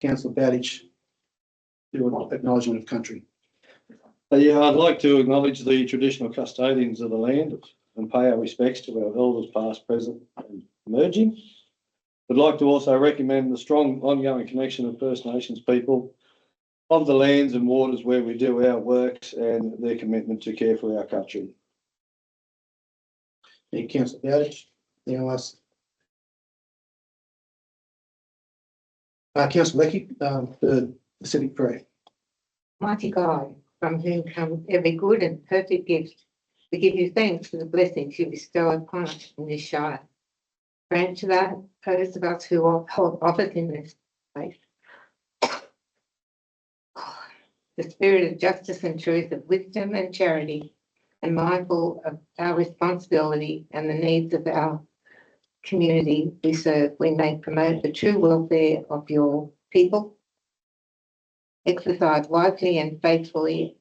Councillor Bowditch, do an acknowledgement of country. Yeah, I'd like to acknowledge the traditional custodians of the land and pay our respects to our elders past, present and emerging. I'd like to also recommend the strong ongoing connection of First Nations people of the lands and waters where we do our works and their commitment to care for our country. Thank you, Councillor Bowditch. Anyone else? Councillor Leckey, the civic prayer. Mighty God, from whom comes every good and perfect gift, we give you thanks for the blessings you bestow upon us in this Shire. Grant to those of us who hold office in this place the spirit of justice and truth, of wisdom and charity, and mindful of our responsibility and the needs of our community we serve, we may promote the true welfare of your people, exercise wisely and faithfully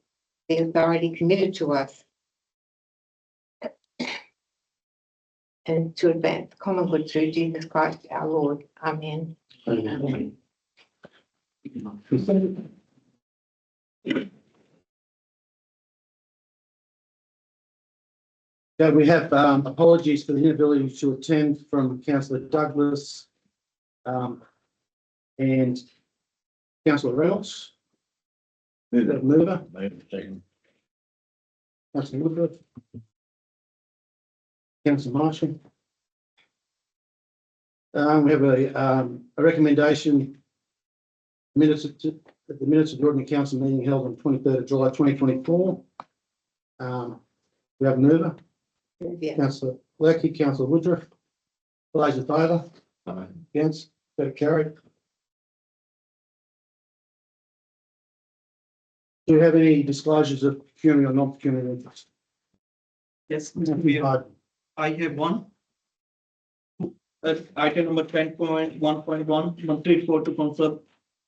the authority committed to us, and to advance common good through Jesus Christ our Lord. Amen. Amen. So we have apologies for the inability to attend from Councillor Douglas and Councillor Reynolds. Mover. Councillor Woodruff. Councillor Marshall. We have a recommendation the minutes of the Ordinary Council meeting held on 23rd of July 2024. We have a mover. Yeah. Councillor Leckey, Councillor Woodruff. All those in favour? Against? So carried. Do you have any disclosures of pecuniary or non-pecuniary interest? Yes, I have one. Item number 10.1.1, monthly report to Council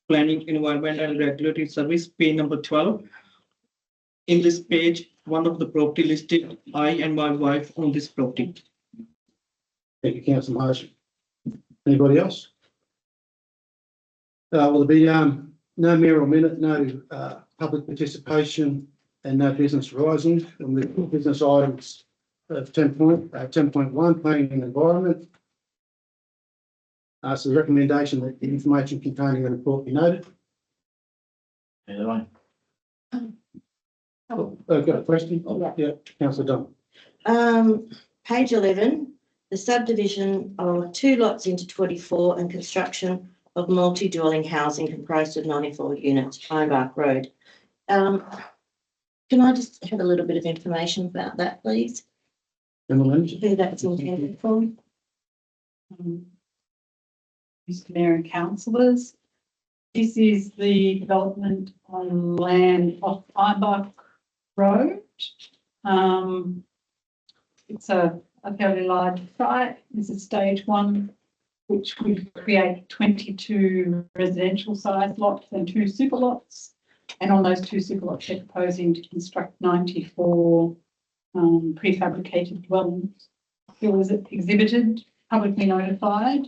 Planning, Environment and Regulatory Service, page number 12. In this page, one of the property listed, I and my wife own this property. Thank you, Councillor Marshall. Anybody else? Will there be no mayoral minute, no public participation and no business arising from the business items of 10.1, planning and environment. So the recommendation that the information contained in the report be noted. I've got a question. Yeah, Councillor Dunn. Page 11, the subdivision of 2 lots into 24 and construction of multi-dwelling housing comprised of 94 units, Highbark Road. Can I just have a little bit of information about that, please? Who that's intended for? Mr Mayor and councillors, this is the development on land off Highbark Road. It's a fairly large site. This is stage 1, which would create 22 residential size lots and 2 super lots. And on those 2 super lots, they're proposing to construct 94 prefabricated dwellings. It was exhibited, publicly notified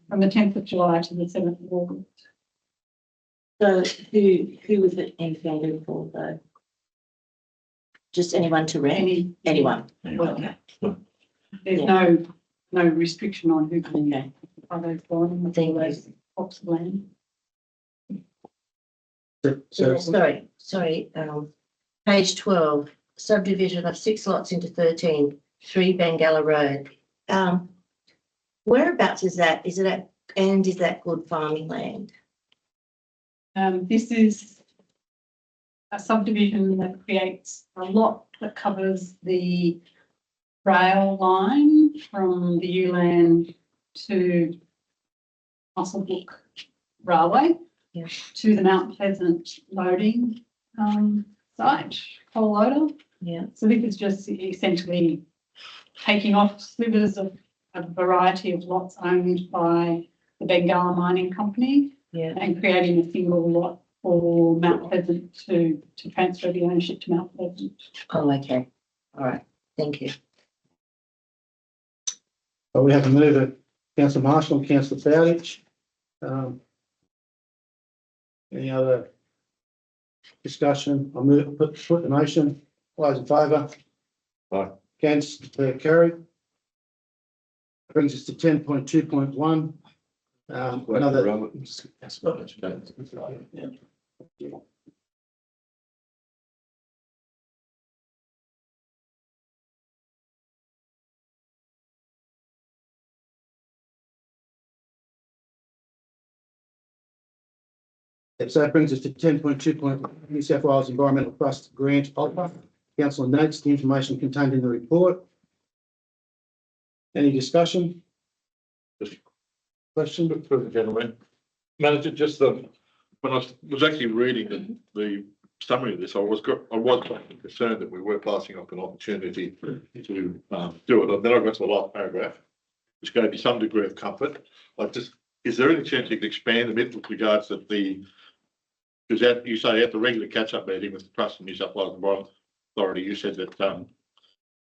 from the 10th of July to the 7th of August. So who was it intended for though? Just anyone to rent? Anyone. Well, Okay. there's Yeah. no restriction on who can Okay. buy those dwellings with Thank all you. those plots of land. Sorry. Page 12, subdivision of 6 lots into 13, 3 Bangala Road. Whereabouts is that? Is that good farming land? This is a subdivision that creates a lot that covers the rail line from the Uland to Muswellbrook Railway to the Mount Pleasant loading site, coal loader. Yeah. So this is just essentially taking off slivers of a variety of lots owned by the Bengala Mining Company and creating a single lot for Mount Pleasant to transfer the ownership to Mount Pleasant. Oh, okay. All right. Thank you. Well, we have a mover, Councillor Marshall and Councillor Bowditch. Any other discussion? I'll put the motion. All those in favour? Aye. Against, carried. Brings us to 10.2.1. Another. Yeah. So that brings us to 10.2. New South Wales Environmental Trust Grant Offer. Council notes the information contained in the report. Any discussion? Question? For the gentleman. Manager, just when I was actually reading the summary of this, I was quite concerned that we were passing up an opportunity to do it. And then I got to the last paragraph, which gave me some degree of comfort. Is there any chance you could expand a bit with regards to because you say at the regular catch-up meeting with the Trust and New South Wales Environment Authority, you said that there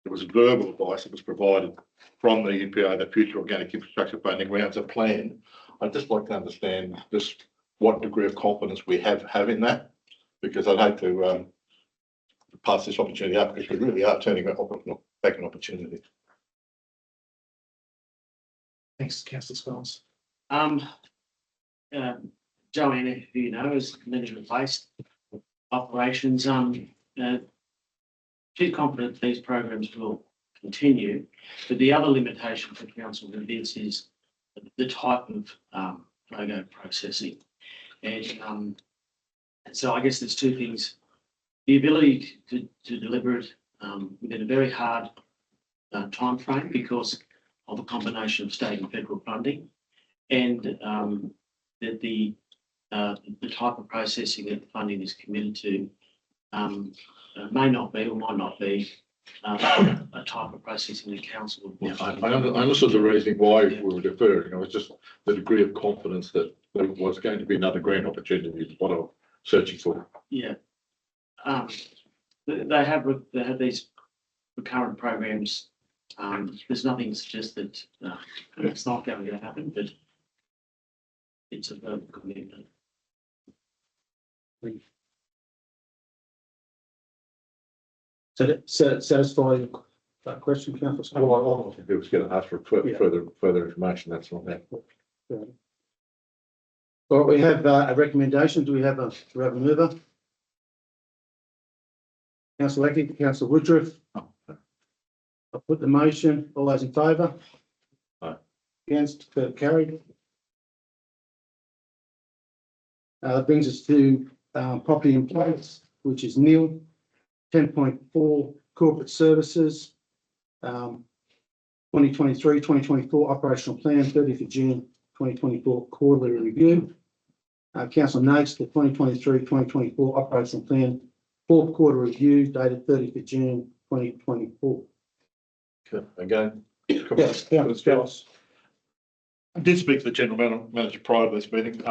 was verbal advice that was provided from the EPA that future organic infrastructure funding rounds are planned. I'd just like to understand just what degree of confidence we have in that, because I'd hate to pass this opportunity up because we really are turning back an opportunity. Thanks, Councillor Scholes. Joanne, who you know, is management-based operations. She's confident these programs will continue, but the other limitation for council with this is the type of logo processing, and so I guess there's two things: the ability to deliver it within a very hard time frame because of a combination of state and federal funding, and that the type of processing that the funding is committed to may not be or might not be a type of processing the council would want. I understood the reasoning why we were deferring. It was just the degree of confidence that there was going to be another grant opportunity is what I'm searching for. Yeah. They have these recurrent programs. There's nothing to suggest that it's not going to happen, but it's a verbal commitment. So that satisfy that question, Councillor Well, Scholes? all I can do is get asked for further information. That's not that. Well, we have a recommendation. Do we have a mover? Councillor Lecky, Councillor Woodruff. I'll put the motion. All those in favour? Aye. Against, carried. Brings us to property in place, which is nil. 10.4 corporate services. 2023-2024 operational plan, 30th of June 2024 quarterly review. Council notes the 2023-2024 operational plan 4th quarter review dated 30th of June 2024. Again. Yes, Councillor Scholes. I did speak to the general manager prior to this meeting.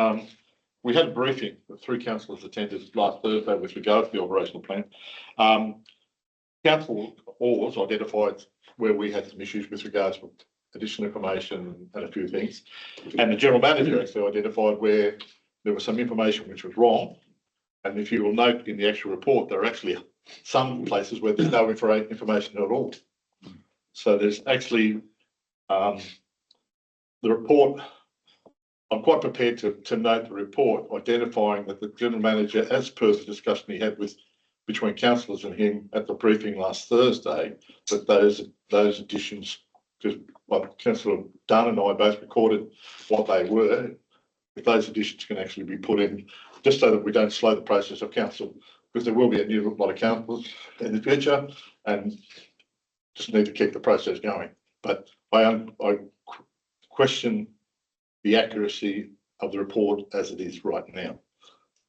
We had a briefing that 3 councillors attended last Thursday with regard to the operational plan. Council Oars identified where we had some issues with regards to additional information and a few things. And the general manager actually identified where there was some information which was wrong. And if you will note in the actual report, there are actually some places where there's no information at all. So there's actually the report. I'm quite prepared to note the report identifying that the general manager, as per the discussion he had between councillors and him at the briefing last Thursday, that those additions, because Councillor Dunn and I both recorded what they were, if those additions can actually be put in, just so that we don't slow the process of council, because there will be a new lot of councillors in the future, and just need to keep the process going. But I question the accuracy of the report as it is right now.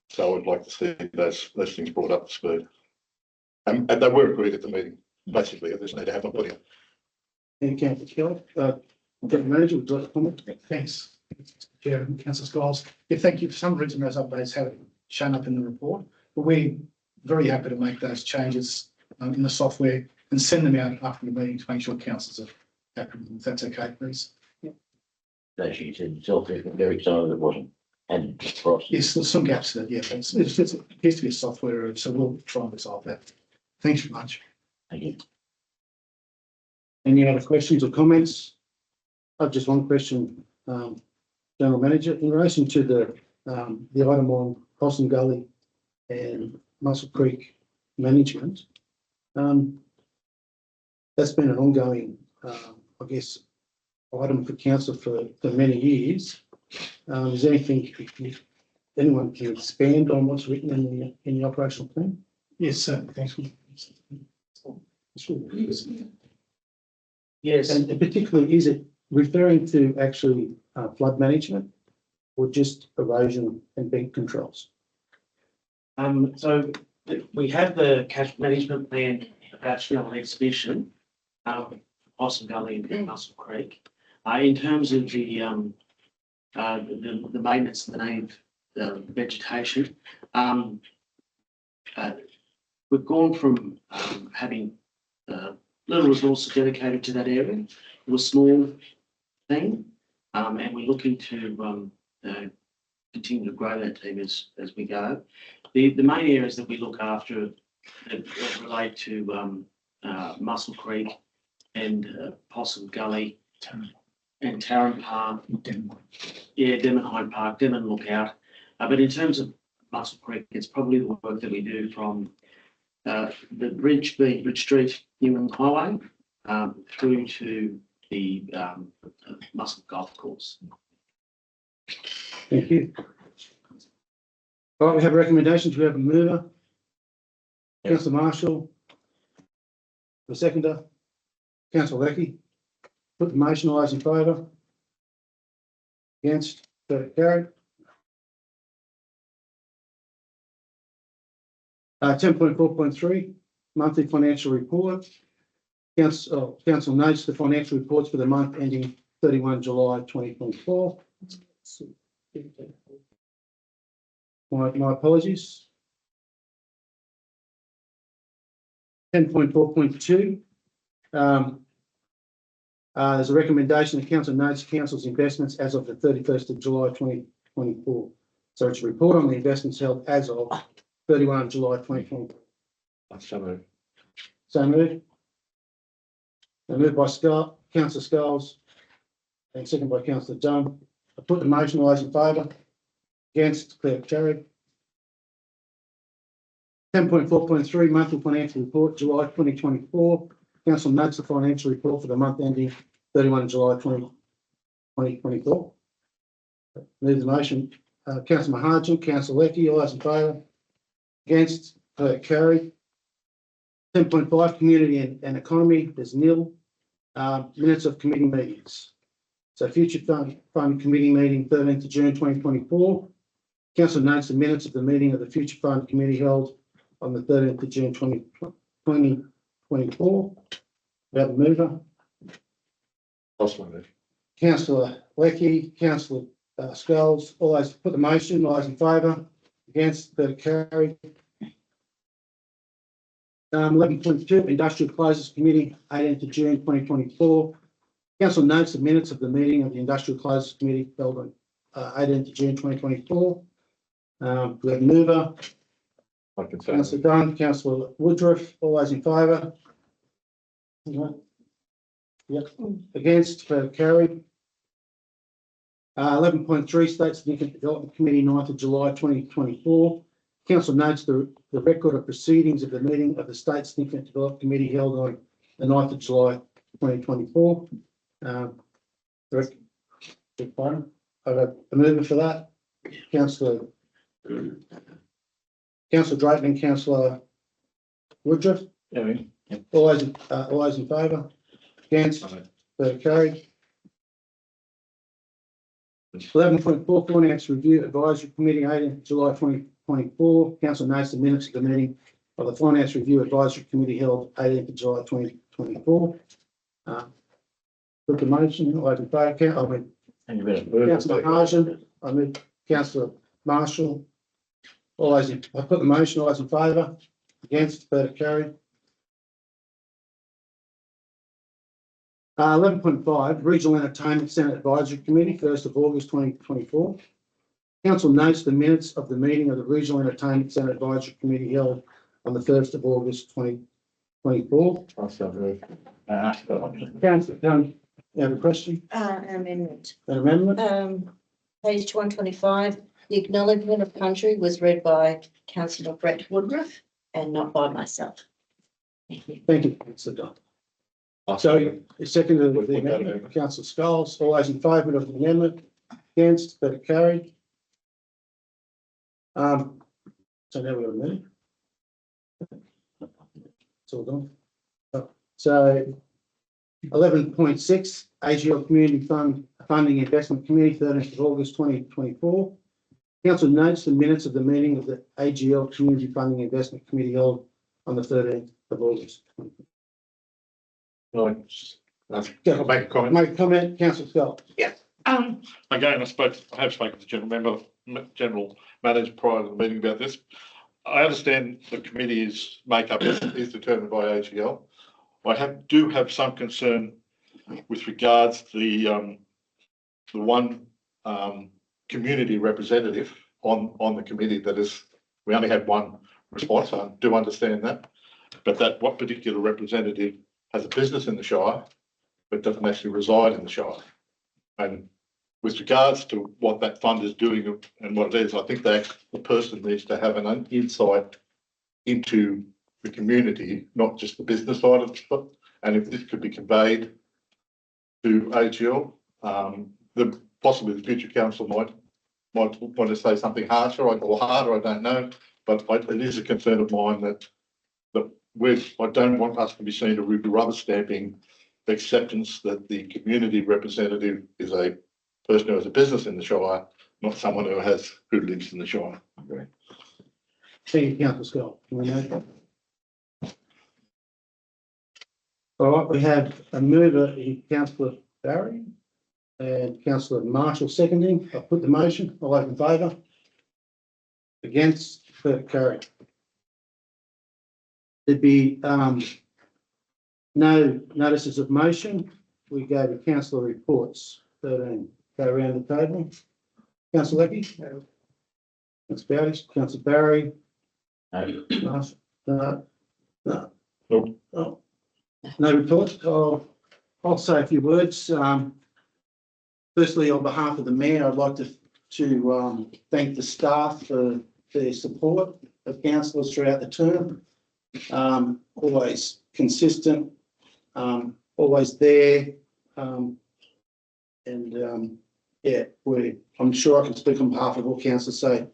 So I'd like to see those things brought up to speed. And they were agreed at the meeting. Basically, I just need to have them put in. Thank you, Councillor Kelly. Deputy Manager, would you like to comment? Thanks, Chair and Councillor Scholes. Yeah, thank you. For some reason, those updates haven't shown up in the report, but we're very happy to make those changes in the software and send them out after the meeting to make sure councillors are happy. If that's okay, please. As you said yourself, they're very excited it wasn't. And price. Yes, there's some gaps there, yeah, it appears to be a software error, so we'll try and resolve that. Thanks very much. Thank you. Any other questions or comments? I've just one question, General Manager, in relation to the item on Possum Gully and Muscle Creek management. That's been an ongoing, I guess, item for council for many years. Is there anything anyone can expand on what's written in the operational plan? Yes, certainly, thanks. Yes, And particularly, is it referring to actually flood management or just erosion and bank controls? so we have the cash management plan attached on exhibition, Possum Gully and Muscle Creek. In terms of the maintenance of the native vegetation, we've gone from having little resources dedicated to that area to a small team, and we're looking to continue to grow that team as we go. The main areas that we look after that relate to Muscle Creek and Possum Gully and Tarrant Park. Yeah, Demonhide Park, Demon Lookout. But in terms of Muscle Creek, it's probably the work that we do from the bridge being Bridge Street, Newman Highway, through to the Muscle Golf Course. Thank you. All right, we have a recommendation. Do we have a mover? Yep. Councillor Marshall. The seconder. Councillor Lecky. Put the motion, all those in favour? Against? So carried. 10.4.3, monthly financial report. Council notes the financial reports for the month ending 31 July 2024. My apologies. 10.4.2. There's a recommendation that council notes council's investments as of the 31st of July 2024. So it's a report on the investments held as of 31 July 2024. So moved. So moved. So moved by Councillor Sculls and second by Councillor Dunn. I put the motion, all those in favour? Against? Declare carried. 10.4.3, monthly financial report, July 2024. Council notes the financial report for the month ending 31 July 2024. Move the motion. Councillor Mahajan, Councillor Lecky, all those in favour? Against? Carried. 10.5, community and economy, there's nil. Minutes of committee meetings. So future fund committee meeting 13th of June 2024. Council notes the minutes of the meeting of the future fund committee held on the 13th of June 2024. We have a mover. Councillor Lecky, Councillor Sculls, all those put the motion, all those in favour? Against? Carried. 11.2, Industrial Closures Committee, 18th of June 2024. Council notes the minutes of the meeting of the Industrial Closures Committee held on 18th of June 2024. We have a mover. Councillor Dunn, Councillor Woodruff, all those in favour? Yep. Against? Carried. 11.3, State Significant Development Committee, 9th of July 2024. Council notes the record of proceedings of the meeting of the State Significant Development Committee held on the 9th of July 2024. I have a mover for that. Councillor Drayton and Councillor Woodruff. All those in favour? Against? Carried. 11.4, Finance Review Advisory Committee, 18th July 2024. Council notes the minutes of the meeting of the Finance Review Advisory Committee held 18th of July 2024. Put the motion, all those in favour? Councillor Mahajan, I mean Councillor Marshall. All those in, I put the motion, all those in favour? Against? Carried. 11.5, Regional Entertainment Centre Advisory Committee, 1st of August 2024. Council notes the minutes of the meeting of the Regional Entertainment Centre Advisory Committee held on the 1st of August 2024. Councillor Dunn, you have a question? Amendment. An amendment? Page 125, the acknowledgement of country was read by councillor Brett Woodruff and not by myself. Thank you. Thank you, Councillor Dunn. So, seconded the amendment, Councillor Scholes, all those in favour of the amendment, against, that it carried. So now we're on there. It's all done. So 11.6, AGL Community Funding Investment Committee, 13th of August 2024. Council notes the minutes of the meeting of the AGL Community Funding Investment Committee held on the 13th of August. I'll make a comment. Make a comment, Councillor Scott. Again, I have spoken to general manager prior to the meeting about this. I understand the committee's makeup is determined by AGL. I do have some concern with regards to the one community representative on the committee that is, we only had one response. I do understand that, but that what particular representative has a business in the Shire, but doesn't actually reside in the Shire. And with regards to what that fund is doing and what it is, I think that the person needs to have an insight into the community, not just the business side of it. And if this could be conveyed to AGL, possibly the future council might want to say something harsher or harder, I don't know. But it is a concern of mine that I don't want us to be seen to be rubber stamping the acceptance that the community representative is a person who has a business in the Shire, not someone who lives in the Shire. Okay. Thank you, Councillor Scott. Can we note that? All right, we have a mover in Councillor Barry and Councillor Marshall seconding. I'll put the motion. All those in favour? Against? Carried. There'd be no notices of motion. We go to councillor reports. 13. Go around the table. Councillor Leckey? No. Councillor Bowditch? Councillor Barry? No. No. No. Nope. Oh. No reports. I'll say a few words. Firstly, on behalf of the Mayor, I'd like to thank the staff for their support of councillors throughout the term. Always consistent, always there. Yeah, I'm sure I can speak on behalf of all councillors, so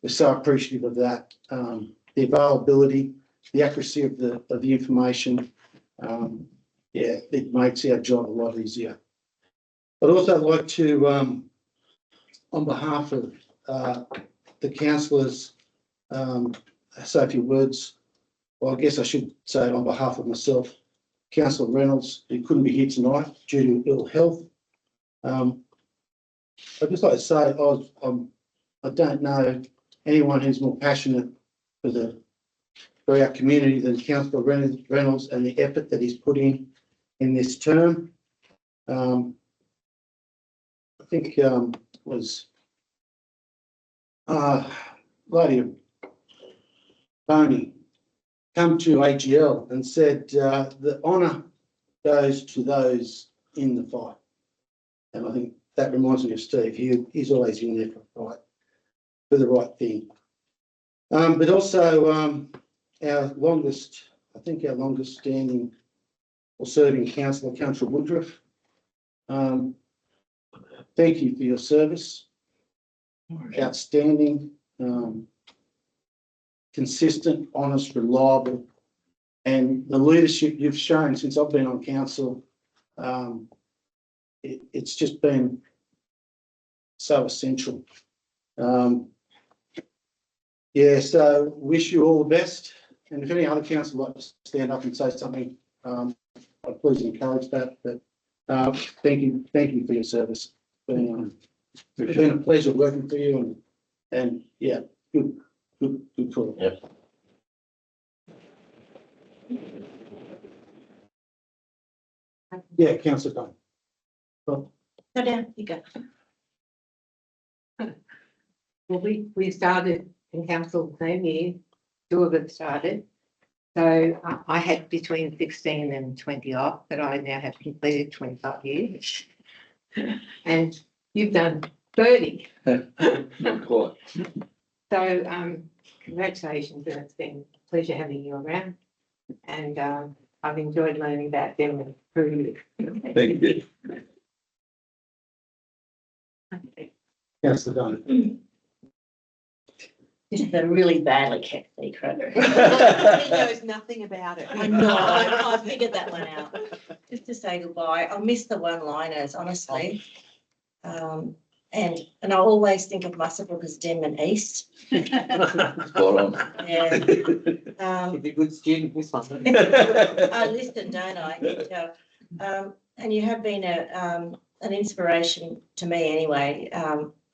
we're so appreciative of that. The availability, the accuracy of the information, yeah, it makes our job a lot easier. I'd also like to, on behalf of the councillors, say a few words. Well, I guess I should say it on behalf of myself. Councillor Reynolds, who couldn't be here tonight due to ill health. I'd just like to say I don't know anyone who's more passionate for our community than Councillor Reynolds and the effort that he's put in this term. I think was Lady Tony come to AGL and said the honour goes to those in the fight. And I think that reminds me of Steve. He's always in there for the right thing. But also our longest standing or serving councillor, Councillor Woodruff. Thank you for your service. Outstanding, consistent, honest, reliable, and the leadership you've shown since I've been on council. It's just been so essential. Yeah, so wish you all the best. And if any other council would like to stand up and say something, I'd please encourage that. But thank you for your service. It's been a pleasure working for you, and yeah, good call. Yep. Yeah, Councillor Dunn. Well, Go down, you go. Well, we started in council the same year, two of us started. So I had between 16 and 20 off, but I now have completed 25 years. And you've done 30. Not quite. So congratulations, and it's been a pleasure having you around. And I've enjoyed learning about them through you. Thank you. Councillor Dunn. This is a really badly kept secret. He knows nothing about it. I know, I figured that one out. Just to say goodbye. I miss the one-liners, honestly. And I always think of Muswellbrook as Denman East. Spot on. Yeah. He's a good student, this one. I listen, don't I? You can tell. And you have been an inspiration to me anyway.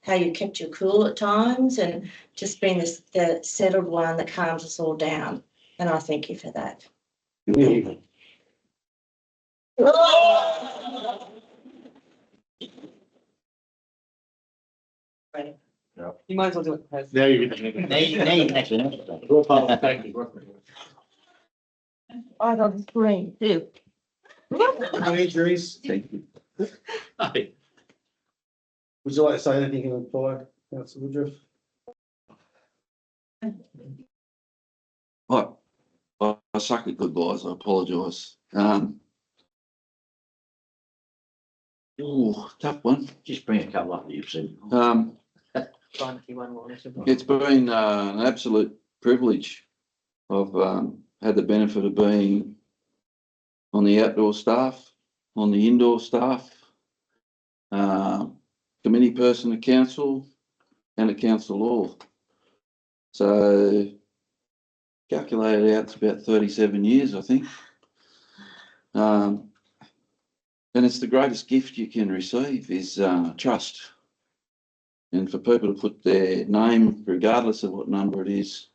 How you kept your cool at times and just been the settled one that calms us all down. And I thank you for that. You might as well do it. Now you're getting. Now you can actually answer. Your part, thank you. I got the screen too. No injuries. Thank you. Would you like to say anything in reply, councillor Woodruff? I suck at goodbyes. I apologise. Tough one. Just bring a couple up that you've said. It's been an absolute privilege. I've had the benefit of being on the outdoor staff, on the indoor staff, committee person at council and at council law. So calculated out to about 37 years, I think. And it's the greatest gift you can receive is trust. And for people to put their name, regardless of what number it is,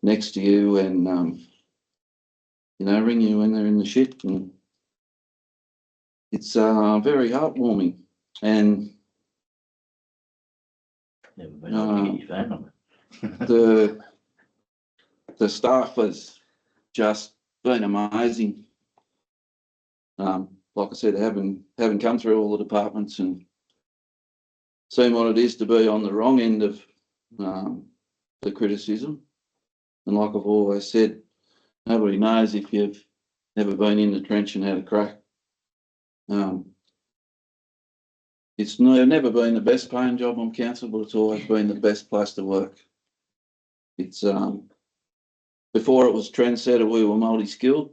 next to you and, ring you when they're in the shit. And it's very heartwarming. And Never been able to get your phone number. the staff has just been amazing. Like I said, having come through all the departments and seen what it is to be on the wrong end of the criticism. And like I've always said, nobody knows if you've never been in the trench and had a crack. It's never been the best paying job on council, but it's always been the best place to work. It's before it was trendsetter, we were multi-skilled.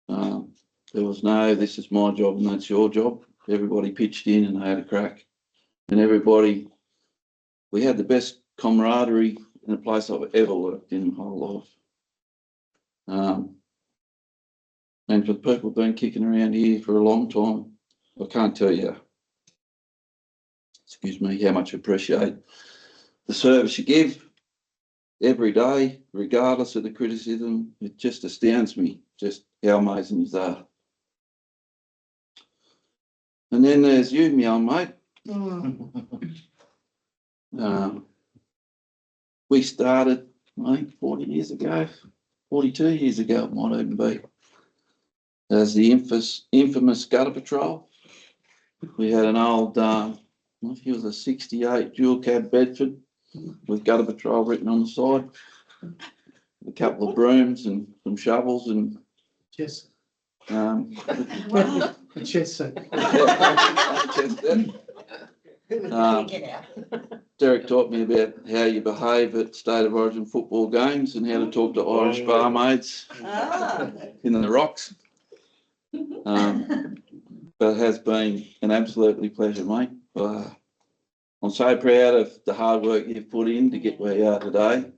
There was no, this is my job and that's your job. Everybody pitched in and they had a crack. And we had the best camaraderie in a place I've ever worked in my whole life. And for the people who've been kicking around here for a long time, I can't tell you, how much I appreciate the service you give every day, regardless of the criticism. It just astounds me just how amazing you are. And then there's you, my old mate. We started, I think, 40 years ago, 42 years ago, it might even be, as the infamous gutter patrol. We had an old, I think it was a 68 dual cab Bedford with gutter patrol written on the side, a couple of brooms and some shovels and Yes. Wow. A chest set. Derek taught me about how you behave at State of Origin football games and how to talk to Irish barmaids in the rocks. But it has been an absolutely pleasure, mate. I'm so proud of the hard work you've put in to get where you are today.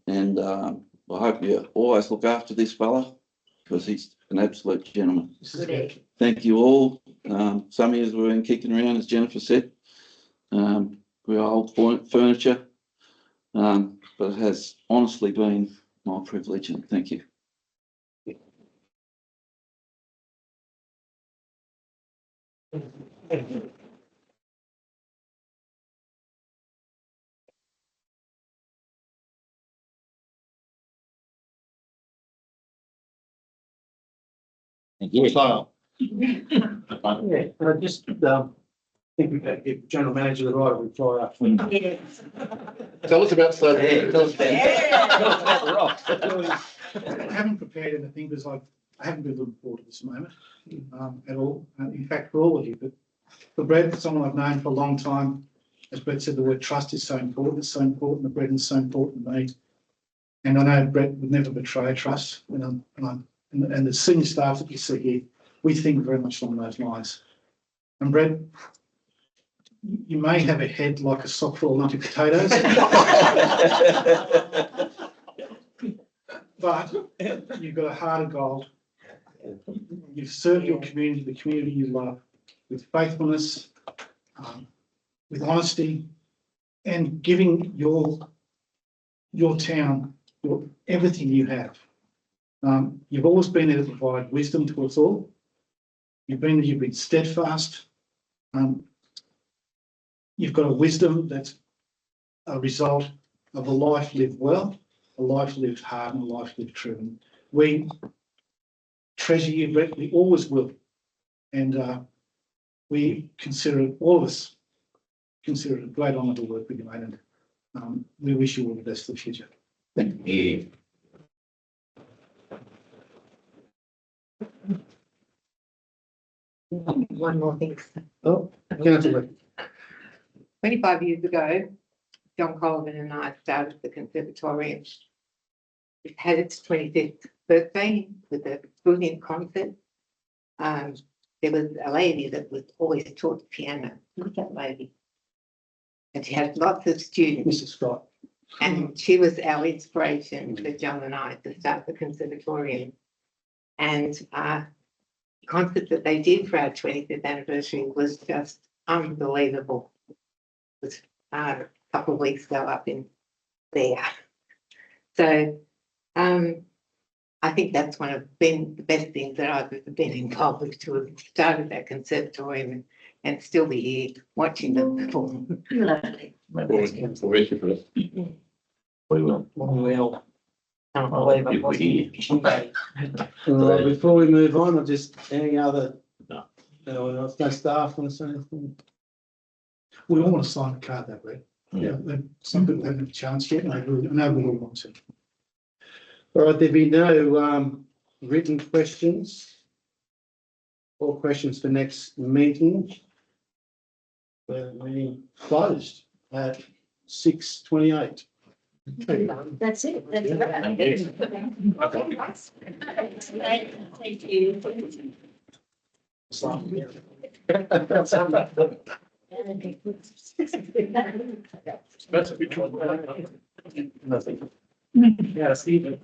And I hope you always look after this fella because he's an absolute gentleman. Thank you all. Some of you have been kicking around, as Jennifer said. We're old furniture, but it has honestly been my privilege, and thank you. For sale. Yeah, I just, think we better give General Manager the right to reply after. Yes. Tell us about Stoke. Tell us about. I haven't prepared anything because I haven't been looking forward to this moment at all. In fact, for all of you, but for Brett, someone I've known for a long time, as Brett said, the word trust is so important. It's so important. The Brett is so important to me. And I know Brett would never betray trust. And the senior staff that you see here, we think very much along those lines. And Brett, you may have a head like a sock full of lumpy potatoes. But you've got a heart of gold. You've served your community, the community you love, with faithfulness, with honesty, and giving your town everything you have. You've always been there to provide wisdom to us all. You've been steadfast. You've got a wisdom that's a result of a life lived well, a life lived hard, and a life lived true. And we treasure you, Brett. We always will. And we consider it, all of us consider it a great honour to work with you, mate. And we wish you all the best for the future. Thank you. One more thing. Oh, Councillor. 25 years ago, John Colvin and I started the conservatorium. It had its 25th birthday with a brilliant concert. There was a lady that was always taught the piano. Who's that lady? And she had lots of students. Mr. Scott. And she was our inspiration for John and I to start the conservatorium. And the concert that they did for our 25th anniversary was just unbelievable. It was a couple of weeks ago up in there. So I think that's been the best things that I've ever been involved with, to have started that conservatorium and still be here watching them perform. Lovely. We will. Can't believe it wasn't. Before we move on, any other? No. No staff want to say anything? We all want to sign the card, that Brett. Yeah. Some people haven't had a chance yet, and I know we all want to. All right, there be no written questions or questions for next meeting. Meeting closed at 6:28. That's it. That's it. Thank you. That's a bit. Nothing. Yeah, Stephen.